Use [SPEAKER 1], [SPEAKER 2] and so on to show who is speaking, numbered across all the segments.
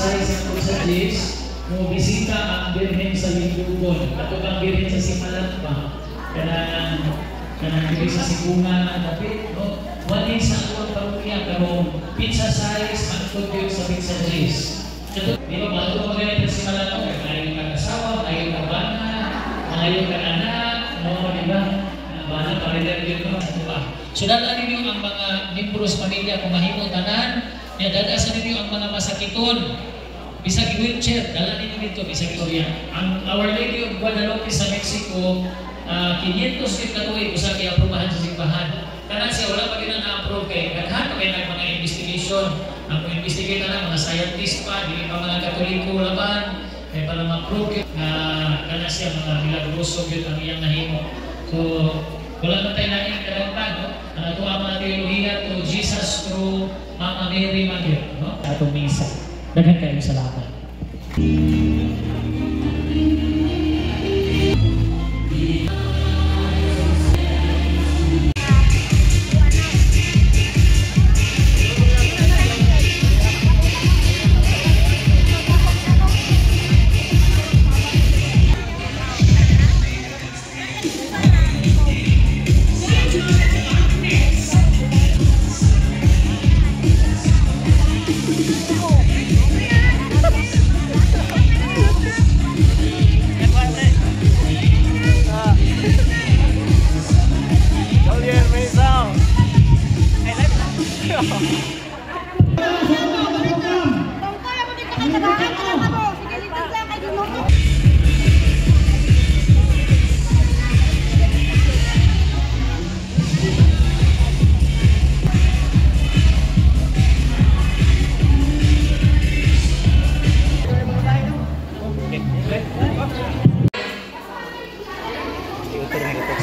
[SPEAKER 1] size ng sa Jis, mo bisita ang Birhen sa Lindugon, katong ang Birhen sa Simalatpa, kanang diri sa Sigungan, dapit, no? Wali sa akong parokya, pero pizza size, matutod yun sa pizza Jis. Di ba, matutod mo ganit sa Simalatpa, ayaw ka kasawa, ayaw ka bana, ayaw ka anak, no, di ba? Bana, parider yun, no? So, dadaan ninyo ang mga membros pamilya kung mahimong tanan, dadaan ninyo ang mga masakiton, bisag wheelchair, dala ninyo dito, bisag yan. Ang Our Lady of Guadalupe sa Mexico, 500 katuig, usag i-aprobahan sa simbahan. Kanan siya, wala pa rin na-approve kay kadhan pa kayo ng mga investigation. Ang investigate na mga scientist pa, hindi pa mga katoliko laban, kaya pala ma-approve yun. Kanan siya, mga milagosog yun ang iyang nahimo. So, wala pa tayo natin kadagdag, no? Ito ang mga teolohiya to Jesus through Mama Mary Mother, no? Sa atong misa. Daghan kayo salamat.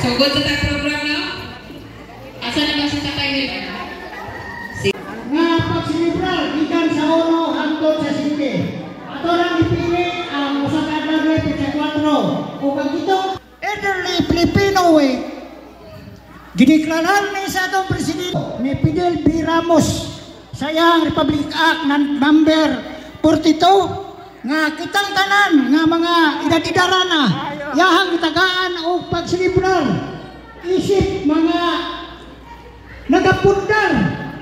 [SPEAKER 2] So, good sa program na? Asa na ba si Tatay nila?
[SPEAKER 3] Nga pagsilibral, ikan sa uno, hangtod sa sinte. Ato lang ipili ang usa ka adlaw sa 4. Ug ang itong elderly Filipino Week, gideklarhan ni sa atong presidente ni Fidel B. Ramos sa iyang Republic Act number 42 nga kitang tanan nga mga edad-edara na yahang gitagaan og pagsilibral isip mga nagapundar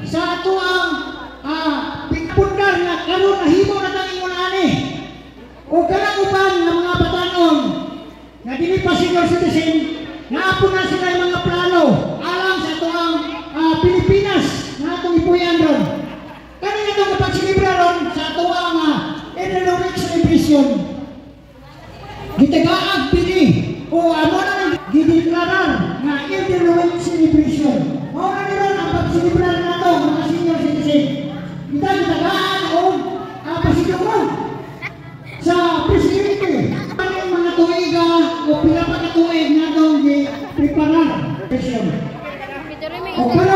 [SPEAKER 3] sa ato ang pagpundar na karon nahimo na tang ingon ani o kanang uban nga mga batanon nga dili pa senior citizen nga apo na sila mga plano alang sa ato ang Pilipinas nga atong ipuyan ron kani atong pagsilibral ron sa ato ang Economic celebration. Gitagaag pili o amo na gideklarar nga economic celebration. Mao na niron ang pagselebrar nato mga senior citizen. Kita gitagaan o pasidungon sa presidente. Ang mga tuiga o pila pa ka tuig na daw gi-preparar. O para